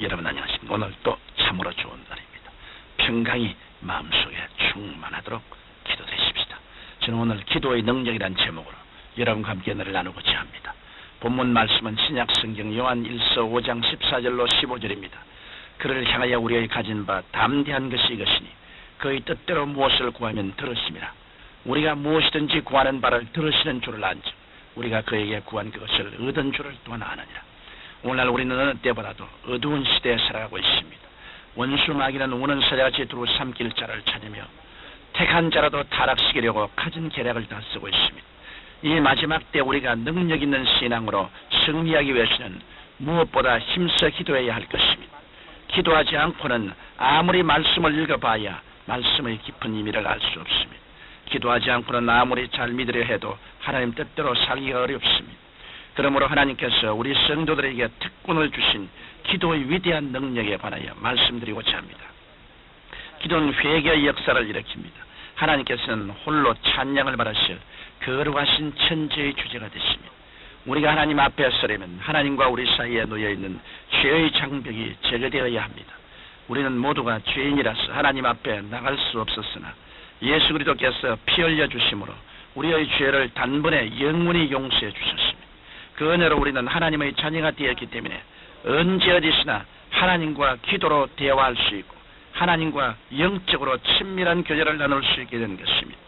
여러분 안녕하십니까. 오늘 또 참으로 좋은 날입니다. 평강이 마음속에 충만하도록 기도되십시다. 저는 오늘 기도의 능력이란 제목으로 여러분과 함께 은혜를 나누고자 합니다. 본문 말씀은 신약성경 요한 1서 5장 14절로 15절입니다. 그를 향하여 우리의 가진 바 담대한 것이 이것이니 그의 뜻대로 무엇을 구하면 들으심이라. 우리가 무엇이든지 구하는 바를 들으시는 줄을 안즉 우리가 그에게 구한 그것을 얻은 줄을 또한 아느니라. 오늘날 우리는 어느 때보다도 어두운 시대에 살아가고 있습니다. 원수 마귀는 우는 사자같이 두루 삼킬 자를 찾으며 택한 자라도 타락시키려고 갖은 계략을 다 쓰고 있습니다. 이 마지막 때 우리가 능력 있는 신앙으로 승리하기 위해서는 무엇보다 힘써 기도해야 할 것입니다. 기도하지 않고는 아무리 말씀을 읽어봐야 말씀의 깊은 의미를 알 수 없습니다. 기도하지 않고는 아무리 잘 믿으려 해도 하나님 뜻대로 살기가 어렵습니다. 그러므로 하나님께서 우리 성도들에게 특권을 주신 기도의 위대한 능력에 관하여 말씀드리고자 합니다. 기도는 회개의 역사를 일으킵니다. 하나님께서는 홀로 찬양을 받으실 거룩하신 천지의 주제가 되십니다. 우리가 하나님 앞에 서려면 하나님과 우리 사이에 놓여있는 죄의 장벽이 제거되어야 합니다. 우리는 모두가 죄인이라서 하나님 앞에 나갈 수 없었으나 예수 그리스도께서 피 흘려 주심으로 우리의 죄를 단번에 영원히 용서해 주셨습니다. 그 은혜로 우리는 하나님의 자녀가 되었기 때문에 언제 어디서나 하나님과 기도로 대화할 수 있고 하나님과 영적으로 친밀한 교제를 나눌 수 있게 된 것입니다.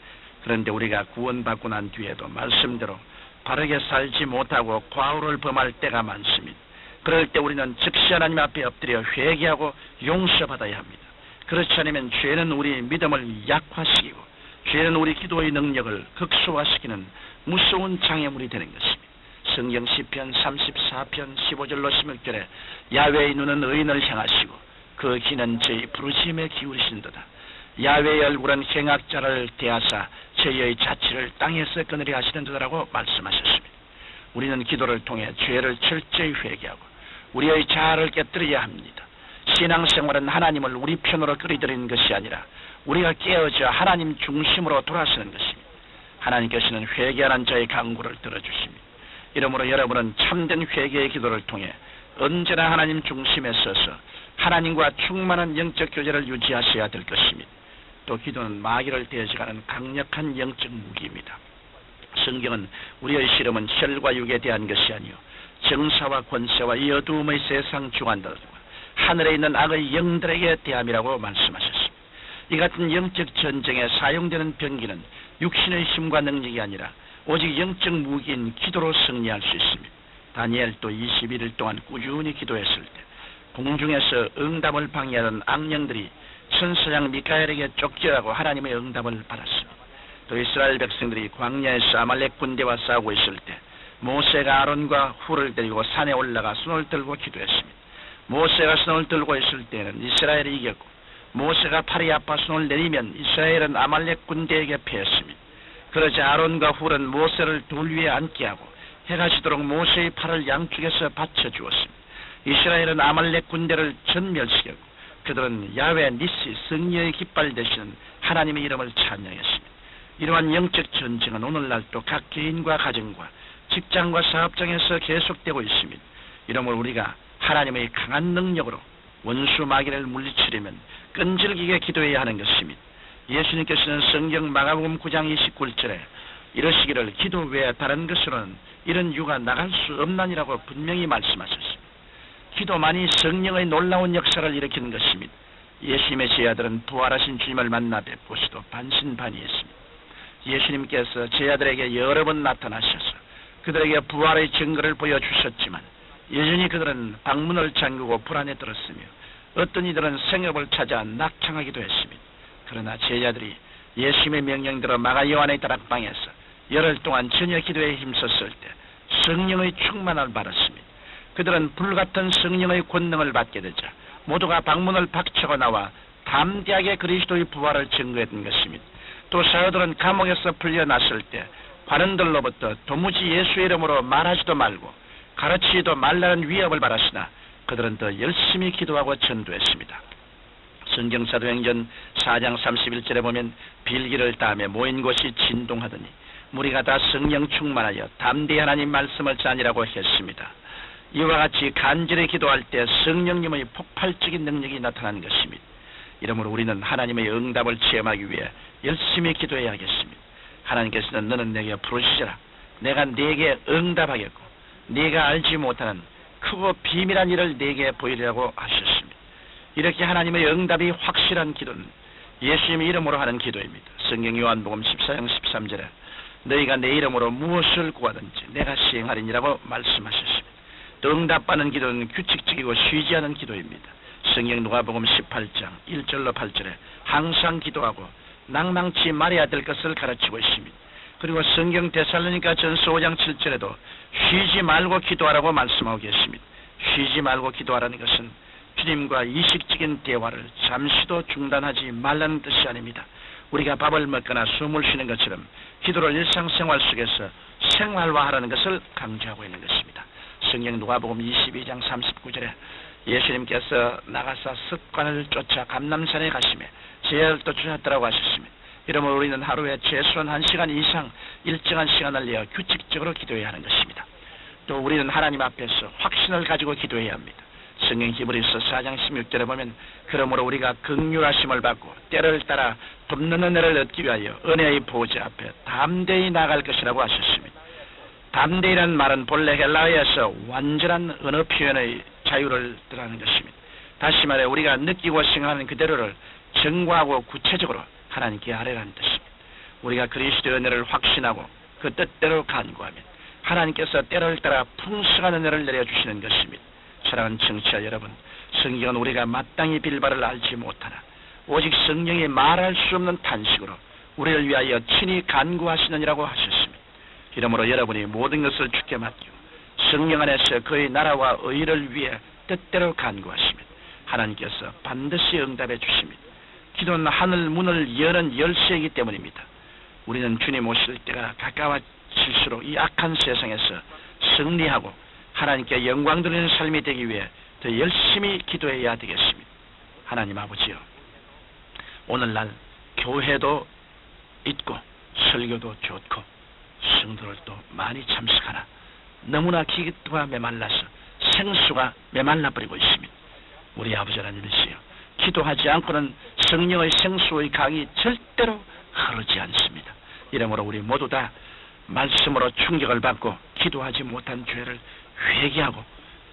그런데 우리가 구원받고 난 뒤에도 말씀대로 바르게 살지 못하고 과오를 범할 때가 많습니다. 그럴 때 우리는 즉시 하나님 앞에 엎드려 회개하고 용서받아야 합니다. 그렇지 않으면 죄는 우리 믿음을 약화시키고 죄는 우리 기도의 능력을 극소화시키는 무서운 장애물이 되는 것입니다. 성경 시편 34편 15절로 16절에 야훼의 눈은 의인을 향하시고 그 귀는 저희 부르심에 기울이신도다. 야훼의 얼굴은 행악자를 대하사 저희의 자취를 땅에서 끊으려 하시는도다라고 말씀하셨습니다. 우리는 기도를 통해 죄를 철저히 회개하고 우리의 자아를 깨뜨려야 합니다. 신앙생활은 하나님을 우리 편으로 끌어들이는 것이 아니라 우리가 깨어져 하나님 중심으로 돌아서는 것입니다. 하나님께서는 회개하는 자의 간구를 들어주십니다. 이러므로 여러분은 참된 회개의 기도를 통해 언제나 하나님 중심에 서서 하나님과 충만한 영적 교제를 유지하셔야 될 것입니다. 또 기도는 마귀를 대적하는 강력한 영적 무기입니다. 성경은 우리의 시름은 혈과 육에 대한 것이 아니요 정사와 권세와 이 어두움의 세상 주관들과 하늘에 있는 악의 영들에게 대함이라고 말씀하셨습니다. 이 같은 영적 전쟁에 사용되는 병기는 육신의 힘과 능력이 아니라 오직 영적 무기인 기도로 승리할 수 있습니다. 다니엘도 21일 동안 꾸준히 기도했을 때 공중에서 응답을 방해하던 악령들이 천사장 미카엘에게 쫓겨가고 하나님의 응답을 받았습니다. 또 이스라엘 백성들이 광야에서 아말렉 군대와 싸우고 있을 때 모세가 아론과 훌을 데리고 산에 올라가 손을 들고 기도했습니다. 모세가 손을 들고 있을 때는 이스라엘이 이겼고 모세가 팔이 아파 손을 내리면 이스라엘은 아말렉 군대에게 패했습니다. 그러자 아론과 훌은 모세를 돌 위에 앉게 하고 해가 지도록 모세의 팔을 양쪽에서 받쳐주었습니다. 이스라엘은 아말렉 군대를 전멸시켰고 그들은 야훼 니시 승리의 깃발 되시는 하나님의 이름을 찬양했습니다. 이러한 영적 전쟁은 오늘날도 각 개인과 가정과 직장과 사업장에서 계속되고 있습니다. 이러므로 우리가 하나님의 강한 능력으로 원수 마귀를 물리치려면 끈질기게 기도해야 하는 것입니다. 예수님께서는 성경 마가복음 9장 29절에 이러시기를 기도 외에 다른 것으로는 이런 유가 나갈 수 없나니라고 분명히 말씀하셨습니다. 기도만이 성령의 놀라운 역사를 일으키는 것입니다. 예수님의 제자들은 부활하신 주님을 만나 뵙고서도 반신반의했습니다. 예수님께서 제자들에게 여러 번 나타나셔서 그들에게 부활의 증거를 보여주셨지만 여전히 그들은 방문을 잠그고 불안에 들었으며 어떤 이들은 생업을 찾아 낙창하기도 했습니다. 그러나 제자들이 예수님의 명령대로 마가 요한의 다락방에서 열흘 동안 전혀 기도에 힘썼을 때 성령의 충만을 받았습니다. 그들은 불같은 성령의 권능을 받게 되자 모두가 방문을 박차고 나와 담대하게 그리스도의 부활을 증거했던 것입니다. 또 사도들은 감옥에서 풀려났을 때 관원들로부터 도무지 예수의 이름으로 말하지도 말고 가르치지도 말라는 위협을 받았으나 그들은 더 열심히 기도하고 전도했습니다. 성경사도행전 4장 31절에 보면 빌기를 따며 모인 곳이 진동하더니 무리가 다 성령 충만하여 담대히 하나님 말씀을 자니라고 했습니다. 이와 같이 간절히 기도할 때 성령님의 폭발적인 능력이 나타나는 것입니다. 이러므로 우리는 하나님의 응답을 체험하기 위해 열심히 기도해야겠습니다. 하나님께서는 너는 내게 부르시라. 내가 네게 응답하겠고 네가 알지 못하는 크고 비밀한 일을 네게 보이리라고 하셨습니다. 이렇게 하나님의 응답이 확실한 기도는 예수님의 이름으로 하는 기도입니다. 성경 요한복음 14장 13절에 너희가 내 이름으로 무엇을 구하든지 내가 시행하리니라고 말씀하셨습니다. 또 응답받는 기도는 규칙적이고 쉬지 않은 기도입니다. 성경 누가복음 18장 1절로 8절에 항상 기도하고 낭망치 말해야 될 것을 가르치고 있습니다. 그리고 성경 데살로니가 전서 5장 7절에도 쉬지 말고 기도하라고 말씀하고 계십니다. 쉬지 말고 기도하라는 것은 주님과 의식적인 대화를 잠시도 중단하지 말라는 뜻이 아닙니다. 우리가 밥을 먹거나 숨을 쉬는 것처럼 기도를 일상생활 속에서 생활화하라는 것을 강조하고 있는 것입니다. 성경 누가복음 22장 39절에 예수님께서 나가사 습관을 쫓아 감람산에 가시며 제약을 또 주셨다고 하셨습니다. 이러므로 우리는 하루에 최소한 1시간 이상 일정한 시간을 내어 규칙적으로 기도해야 하는 것입니다. 또 우리는 하나님 앞에서 확신을 가지고 기도해야 합니다. 성경 히브리서 4장 16절에 보면 그러므로 우리가 긍휼하심을 받고 때를 따라 돕는 은혜를 얻기 위하여 은혜의 보좌 앞에 담대히 나갈 것이라고 하셨습니다. 담대히라는 말은 본래 헬라어에서 완전한 언어 표현의 자유를 뜻하는 것입니다. 다시 말해 우리가 느끼고 생각하는 그대로를 정과하고 구체적으로 하나님께 아뢰라는 뜻입니다. 우리가 그리스도의 은혜를 확신하고 그 뜻대로 간구하면 하나님께서 때를 따라 풍성한 은혜를 내려주시는 것입니다. 사랑하는 청취자 여러분, 성경은 우리가 마땅히 빌 바를 알지 못하나 오직 성령이 말할 수 없는 탄식으로 우리를 위하여 친히 간구하시느니라고 하셨습니다. 이러므로 여러분이 모든 것을 주께 맡기고 성령 안에서 그의 나라와 의를 위해 뜻대로 간구하시면 하나님께서 반드시 응답해 주십니다. 기도는 하늘 문을 여는 열쇠이기 때문입니다. 우리는 주님 오실 때가 가까워질수록 이 악한 세상에서 승리하고 하나님께 영광 돌리는 삶이 되기 위해 더 열심히 기도해야 되겠습니다. 하나님 아버지요, 오늘날 교회도 있고 설교도 좋고 성도들도 많이 참석하나 너무나 기도가 메말라서 생수가 메말라버리고 있습니다. 우리 아버지 하나님이시여, 기도하지 않고는 성령의 생수의 강이 절대로 흐르지 않습니다. 이러므로 우리 모두 다 말씀으로 충격을 받고 기도하지 못한 죄를 회개하고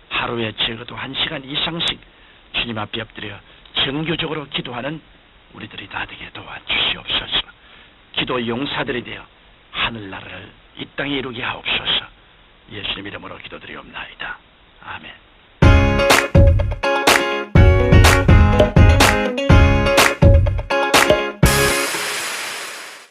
하루에 적어도 1시간 이상씩 주님 앞에 엎드려 정규적으로 기도하는 우리들이 다 되게 도와주시옵소서. 기도 용사들이 되어 하늘나라를 이 땅에 이루게 하옵소서. 예수님 이름으로 기도드리옵나이다. 아멘.